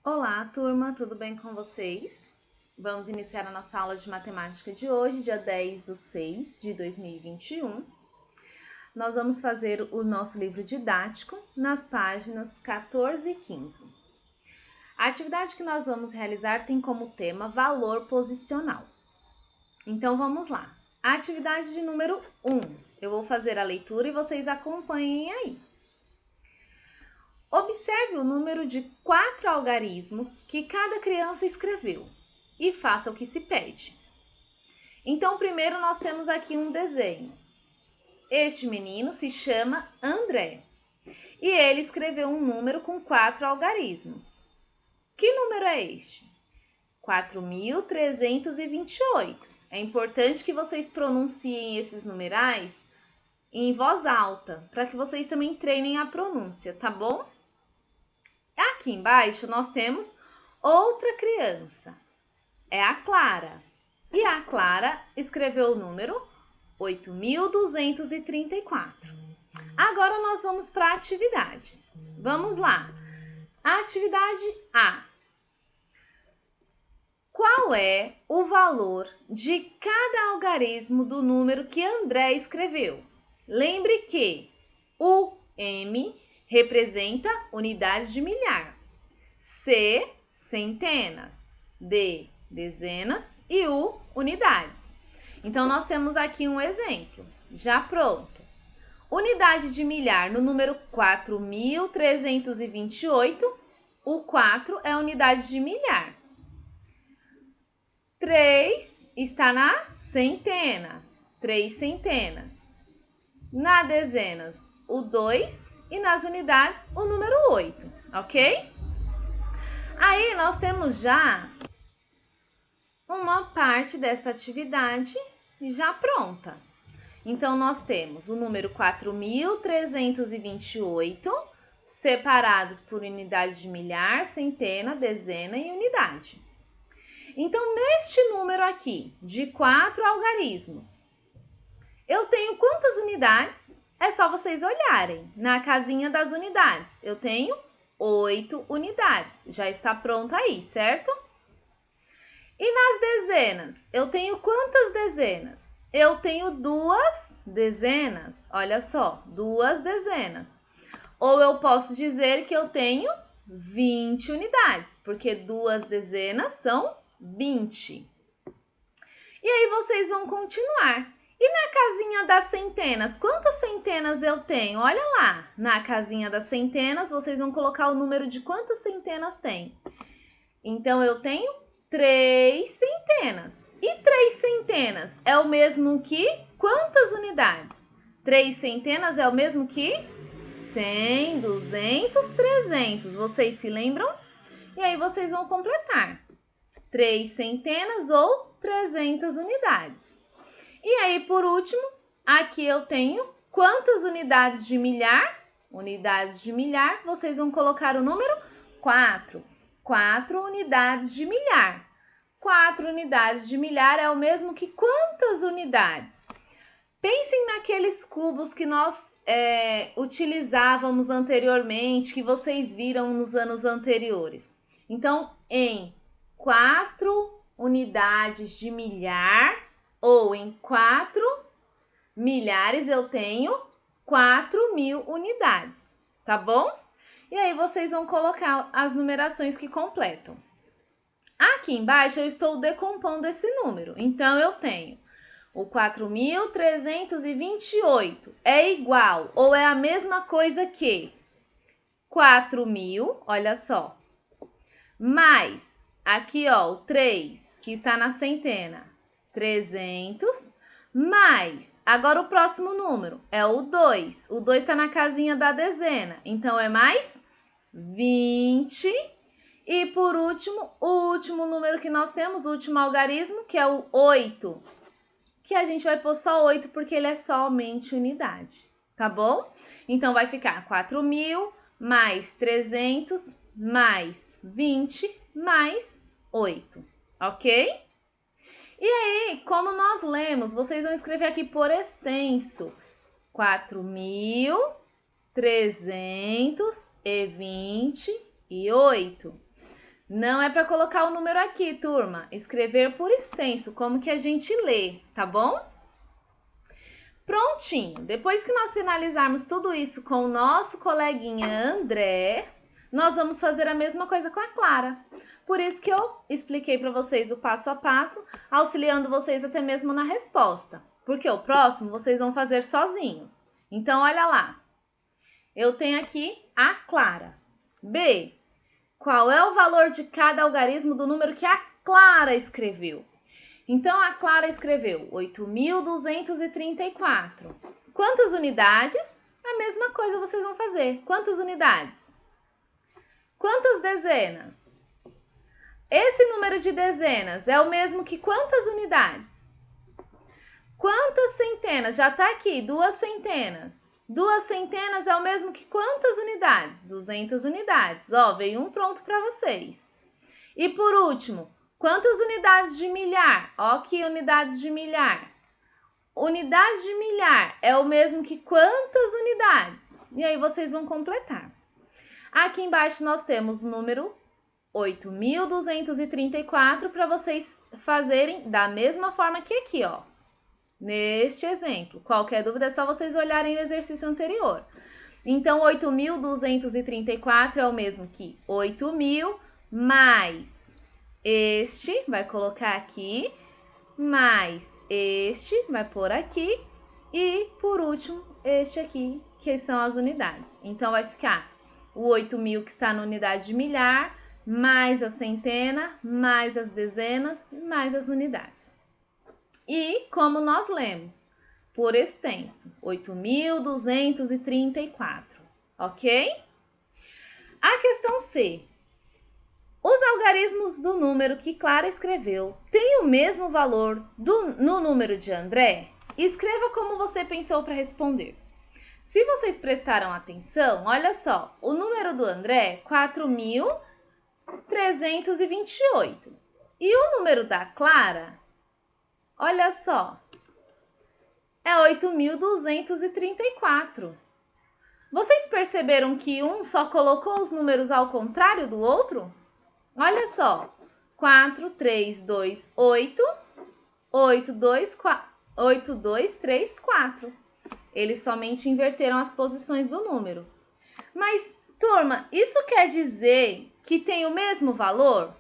Olá, turma, tudo bem com vocês? Vamos iniciar a nossa aula de matemática de hoje, dia 10/6/2021. Nós vamos fazer o nosso livro didático nas páginas 14 e 15. A atividade que nós vamos realizar tem como tema valor posicional. Então, vamos lá. A atividade de número 1. Eu vou fazer a leitura e vocês acompanhem aí. Observe o número de 4 algarismos que cada criança escreveu e faça o que se pede. Então, primeiro nós temos aqui um desenho. Este menino se chama André e ele escreveu um número com 4 algarismos. Que número é este? 4.328. É importante que vocês pronunciem esses numerais em voz alta, para que vocês também treinem a pronúncia, tá bom? Aqui embaixo nós temos outra criança, é a Clara. E a Clara escreveu o número 8.234. Agora nós vamos para a atividade. Vamos lá. A atividade A. Qual é o valor de cada algarismo do número que André escreveu? Lembre que o M representa unidades de milhar, C, centenas, D, dezenas e U, unidades. Então, nós temos aqui um exemplo, já pronto. Unidade de milhar no número 4.328, o 4 é a unidade de milhar. 3 está na centena, 3 centenas. Na dezenas, o 2 e nas unidades, o número 8, ok? Aí, nós temos já uma parte dessa atividade já pronta. Então, nós temos o número 4.328, separados por unidade de milhar, centena, dezena e unidade. Então, neste número aqui, de 4 algarismos, eu tenho quantas unidades? É só vocês olharem na casinha das unidades. Eu tenho 8 unidades. Já está pronto aí, certo? E nas dezenas? Eu tenho quantas dezenas? Eu tenho 2 dezenas. Olha só, 2 dezenas. Ou eu posso dizer que eu tenho 20 unidades, porque 2 dezenas são 20. E aí vocês vão continuar. E na casinha das centenas, quantas centenas eu tenho? Olha lá, na casinha das centenas, vocês vão colocar o número de quantas centenas tem. Então, eu tenho 3 centenas. E 3 centenas é o mesmo que quantas unidades? 3 centenas é o mesmo que 100, 200, 300. Vocês se lembram? E aí, vocês vão completar. 3 centenas ou 300 unidades. E aí, por último, aqui eu tenho quantas unidades de milhar? Unidades de milhar, vocês vão colocar o número 4. 4 unidades de milhar. 4 unidades de milhar é o mesmo que quantas unidades? Pensem naqueles cubos que nós utilizávamos anteriormente, que vocês viram nos anos anteriores. Então, em 4 unidades de milhar, ou em 4 milhares, eu tenho 4.000 unidades, tá bom? E aí, vocês vão colocar as numerações que completam. Aqui embaixo, eu estou decompondo esse número. Então, eu tenho o 4.328 é igual ou é a mesma coisa que 4.000, olha só, mais aqui, ó, o 3, que está na centena, 300, mais, agora o próximo número é o 2. O 2 está na casinha da dezena, então é mais 20. E por último, o último número que nós temos, o último algarismo, que é o 8, que a gente vai pôr só 8 porque ele é somente unidade, tá bom? Então, vai ficar 4.000 mais 300 mais 20 mais 8, ok? E aí, como nós lemos, vocês vão escrever aqui por extenso, 4.328. Não é para colocar o número aqui, turma. Escrever por extenso, como que a gente lê, tá bom? Prontinho. Depois que nós finalizarmos tudo isso com o nosso coleguinha André, nós vamos fazer a mesma coisa com a Clara. Por isso que eu expliquei para vocês o passo a passo, auxiliando vocês até mesmo na resposta. Porque o próximo vocês vão fazer sozinhos. Então, olha lá. Eu tenho aqui a Clara. B. Qual é o valor de cada algarismo do número que a Clara escreveu? Então, a Clara escreveu 8.234. Quantas unidades? A mesma coisa vocês vão fazer. Quantas unidades? Quantas dezenas? Esse número de dezenas é o mesmo que quantas unidades? Quantas centenas? Já está aqui, 2 centenas. 2 centenas é o mesmo que quantas unidades? 200 unidades. Ó, veio um pronto para vocês. E por último, quantas unidades de milhar? Ó, aqui unidades de milhar. Unidades de milhar é o mesmo que quantas unidades? E aí vocês vão completar. Aqui embaixo nós temos o número 8.234 para vocês fazerem da mesma forma que aqui, ó. Neste exemplo. Qualquer dúvida é só vocês olharem o exercício anterior. Então, 8.234 é o mesmo que 8.000 mais este, vai colocar aqui, mais este, vai pôr aqui, e por último, este aqui, que são as unidades. Então, vai ficar o 8.000 que está na unidade de milhar, mais a centena, mais as dezenas, mais as unidades. E como nós lemos, por extenso, 8.234, ok? A questão C. Os algarismos do número que Clara escreveu têm o mesmo valor no número de André? Escreva como você pensou para responder. Se vocês prestaram atenção, olha só, o número do André é 4.328. E o número da Clara, olha só, é 8.234. Vocês perceberam que um só colocou os números ao contrário do outro? Olha só, 4, 3, 2, 8, 8, 2, 8, 2, 3, 4. Eles somente inverteram as posições do número. Mas, turma, isso quer dizer que tem o mesmo valor?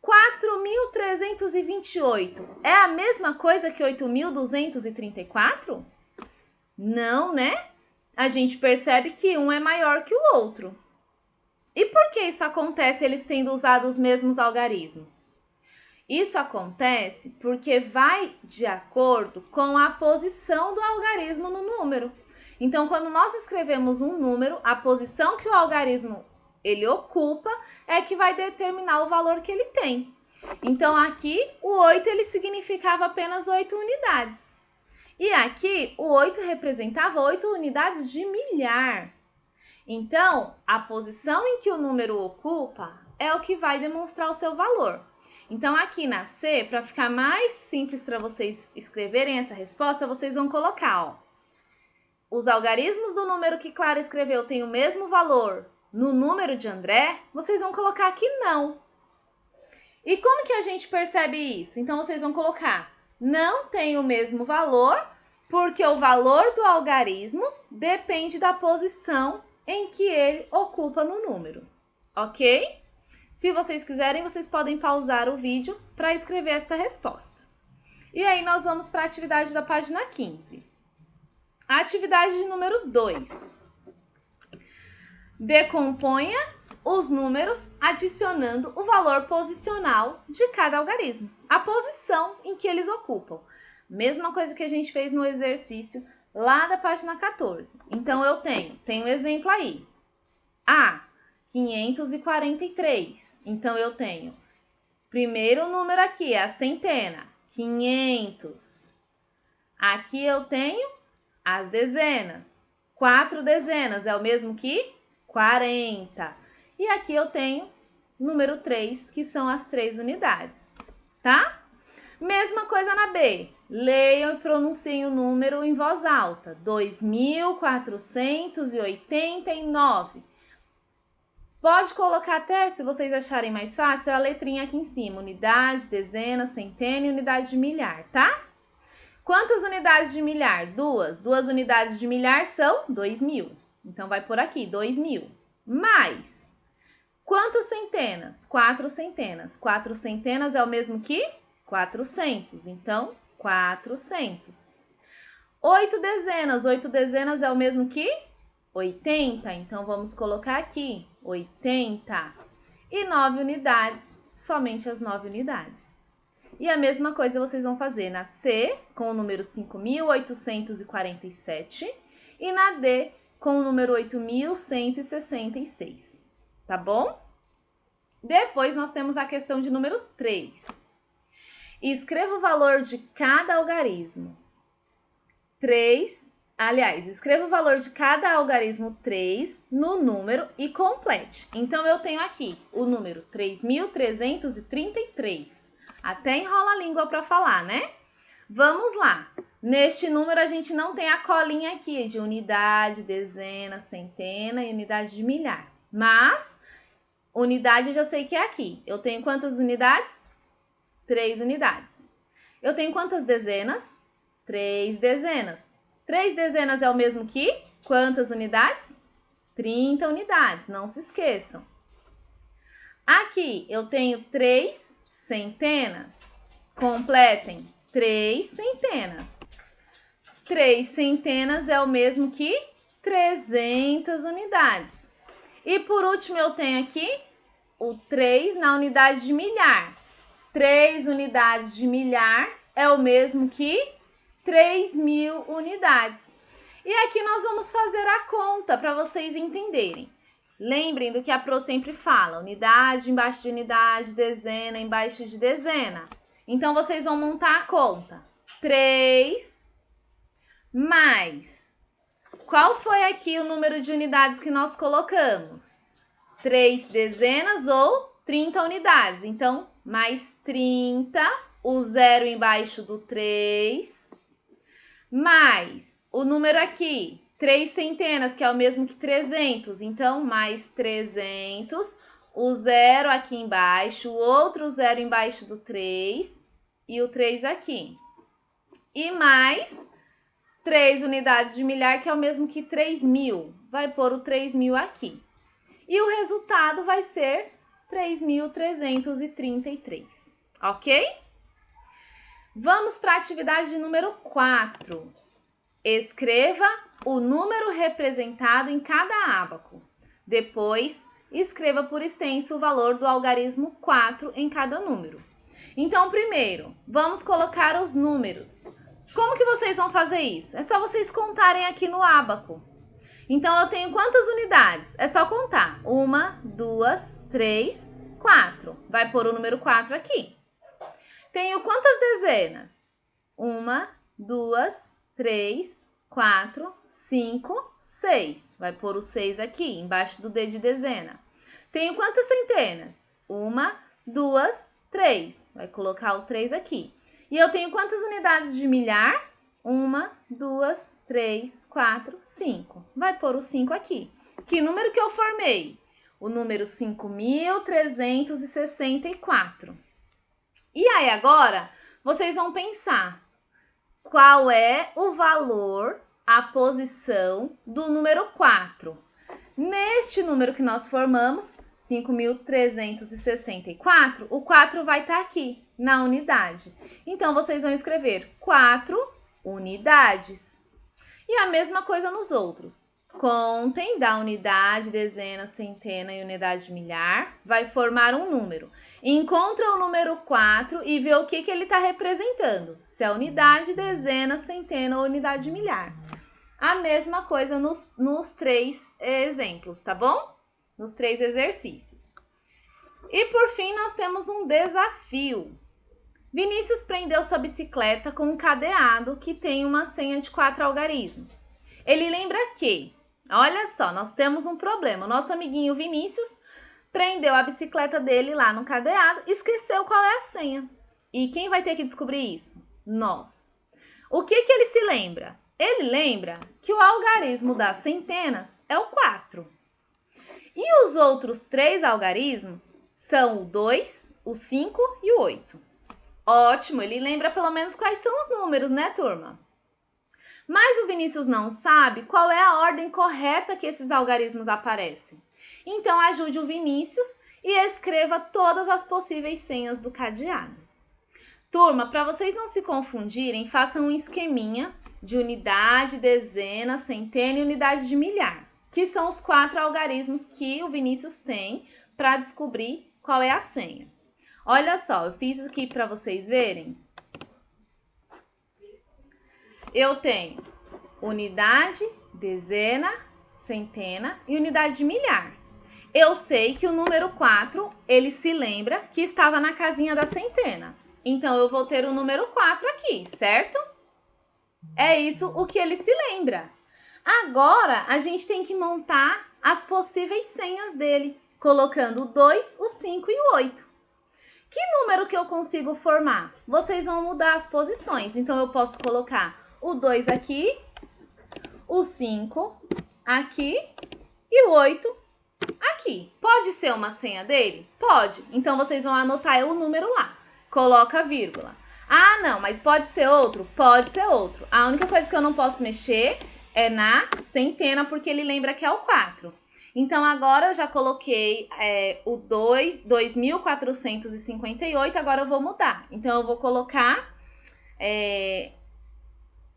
4.328 é a mesma coisa que 8.234? Não, né? A gente percebe que um é maior que o outro. E por que isso acontece eles tendo usado os mesmos algarismos? Isso acontece porque vai de acordo com a posição do algarismo no número. Então, quando nós escrevemos um número, a posição que o algarismo ele ocupa é que vai determinar o valor que ele tem. Então, aqui, o 8 ele significava apenas 8 unidades. E aqui, o 8 representava 8 unidades de milhar. Então, a posição em que o número ocupa é o que vai demonstrar o seu valor. Então, aqui na C, para ficar mais simples para vocês escreverem essa resposta, vocês vão colocar, ó, os algarismos do número que Clara escreveu têm o mesmo valor no número de André? Vocês vão colocar aqui não. E como que a gente percebe isso? Então, vocês vão colocar não tem o mesmo valor, porque o valor do algarismo depende da posição em que ele ocupa no número, ok? Se vocês quiserem, vocês podem pausar o vídeo para escrever esta resposta. E aí, nós vamos para a atividade da página 15. A atividade de número 2. Decomponha os números adicionando o valor posicional de cada algarismo, a posição em que eles ocupam. Mesma coisa que a gente fez no exercício lá da página 14. Então, eu tenho um exemplo aí. A, 543. Então, eu tenho primeiro número aqui, a centena, 500. Aqui eu tenho as dezenas. 4 dezenas é o mesmo que 40. E aqui eu tenho número 3, que são as 3 unidades, tá? Mesma coisa na B. Leiam e pronunciem o número em voz alta. 2.489. Pode colocar até, se vocês acharem mais fácil, a letrinha aqui em cima. Unidade, dezena, centena e unidade de milhar, tá? Quantas unidades de milhar? 2. 2 unidades de milhar são 2.000. Então, vai por aqui, 2.000. Mais. Quantas centenas? 4 centenas. 4 centenas é o mesmo que 400. Então, 400. 8 dezenas. 8 dezenas é o mesmo que 80. Então, vamos colocar aqui 80. E 9 unidades, somente as 9 unidades. E a mesma coisa vocês vão fazer na C, com o número 5.847, e na D, com o número 8.166, tá bom? Depois, nós temos a questão de número 3. Escreva o valor de cada algarismo. Escreva o valor de cada algarismo 3 no número e complete. Então, eu tenho aqui o número 3.333. Até enrola a língua para falar, né? Vamos lá. Neste número, a gente não tem a colinha aqui de unidade, dezena, centena e unidade de milhar. Mas, unidade eu já sei que é aqui. Eu tenho quantas unidades? 3 unidades. Eu tenho quantas dezenas? 3 dezenas. 3 dezenas é o mesmo que quantas unidades? 30 unidades, não se esqueçam. Aqui eu tenho 3 centenas. Completem 3 centenas. 3 centenas é o mesmo que 300 unidades. E por último eu tenho aqui o 3 na unidade de milhar. 3 unidades de milhar é o mesmo que 3.000 unidades. E aqui nós vamos fazer a conta para vocês entenderem. Lembrem do que a Pro sempre fala, unidade embaixo de unidade, dezena embaixo de dezena. Então, vocês vão montar a conta. 3 mais... Qual foi aqui o número de unidades que nós colocamos? 3 dezenas ou 30 unidades. Então, mais 30, o zero embaixo do 3, mais o número aqui, 3 centenas, que é o mesmo que 300. Então, mais 300, o zero aqui embaixo, o outro zero embaixo do 3 e o 3 aqui. E mais 3 unidades de milhar, que é o mesmo que 3.000. Vai pôr o 3.000 aqui. E o resultado vai ser 3.333, ok? Vamos para a atividade número 4. Escreva o número representado em cada ábaco. Depois, escreva por extenso o valor do algarismo 4 em cada número. Então, primeiro, vamos colocar os números. Como que vocês vão fazer isso? É só vocês contarem aqui no ábaco. Então, eu tenho quantas unidades? É só contar. 1, 2, 3, 4. Vai pôr o número 4 aqui. Tenho quantas dezenas? 1, 2, 3, 4, 5, 6. Vai pôr o 6 aqui, embaixo do D de dezena. Tenho quantas centenas? 1, 2, 3. Vai colocar o 3 aqui. E eu tenho quantas unidades de milhar? 1, 2, 3, 4, 5. Vai pôr o 5 aqui. Que número que eu formei? O número 5.364. E aí agora, vocês vão pensar qual é o valor, a posição do número 4. Neste número que nós formamos, 5.364, o 4 vai estar aqui, na unidade. Então, vocês vão escrever 4 unidades. E a mesma coisa nos outros. Contem da unidade, dezena, centena e unidade de milhar. Vai formar um número. Encontra o número 4 e vê o que ele está representando. Se é unidade, dezena, centena ou unidade de milhar. A mesma coisa nos 3 exemplos, tá bom? Nos 3 exercícios. E por fim, nós temos um desafio. Vinícius prendeu sua bicicleta com um cadeado que tem uma senha de 4 algarismos. Ele lembra que, olha só, nós temos um problema. O nosso amiguinho Vinícius prendeu a bicicleta dele lá no cadeado e esqueceu qual é a senha. E quem vai ter que descobrir isso? Nós. O que ele se lembra? Ele lembra que o algarismo das centenas é o 4. E os outros 3 algarismos são o 2, o 5 e o 8. Ótimo, ele lembra pelo menos quais são os números, né, turma? Mas o Vinícius não sabe qual é a ordem correta que esses algarismos aparecem. Então, ajude o Vinícius e escreva todas as possíveis senhas do cadeado. Turma, para vocês não se confundirem, façam um esqueminha de unidade, dezena, centena e unidade de milhar, que são os 4 algarismos que o Vinícius tem para descobrir qual é a senha. Olha só, eu fiz aqui para vocês verem. Eu tenho unidade, dezena, centena e unidade de milhar. Eu sei que o número 4, ele se lembra que estava na casinha das centenas. Então, eu vou ter o número 4 aqui, certo? É isso o que ele se lembra. Agora, a gente tem que montar as possíveis senhas dele, colocando o 2, o 5 e o 8. Que número que eu consigo formar? Vocês vão mudar as posições. Então, eu posso colocar o 2 aqui, o 5 aqui e o 8 aqui. Pode ser uma senha dele? Pode. Então, vocês vão anotar o número lá. Coloca vírgula. Ah, não, mas pode ser outro? Pode ser outro. A única coisa que eu não posso mexer é na centena, porque ele lembra que é o 4. Então, agora eu já coloquei o 2.458, agora eu vou mudar. Então, eu vou colocar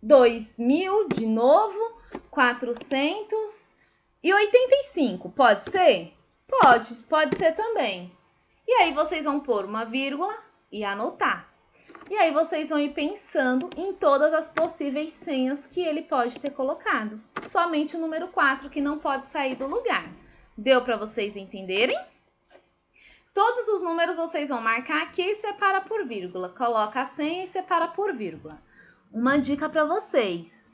2.000 de novo, 485. Pode ser? Pode ser também. E aí, vocês vão pôr uma vírgula e anotar. E aí, vocês vão ir pensando em todas as possíveis senhas que ele pode ter colocado. Somente o número 4 que não pode sair do lugar. Deu para vocês entenderem? Todos os números vocês vão marcar aqui e separa por vírgula. Coloca a senha e separa por vírgula. Uma dica para vocês.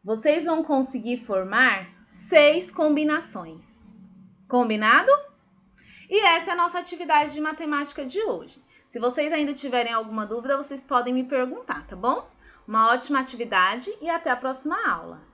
Vocês vão conseguir formar 6 combinações. Combinado? E essa é a nossa atividade de matemática de hoje. Se vocês ainda tiverem alguma dúvida, vocês podem me perguntar, tá bom? Uma ótima atividade e até a próxima aula!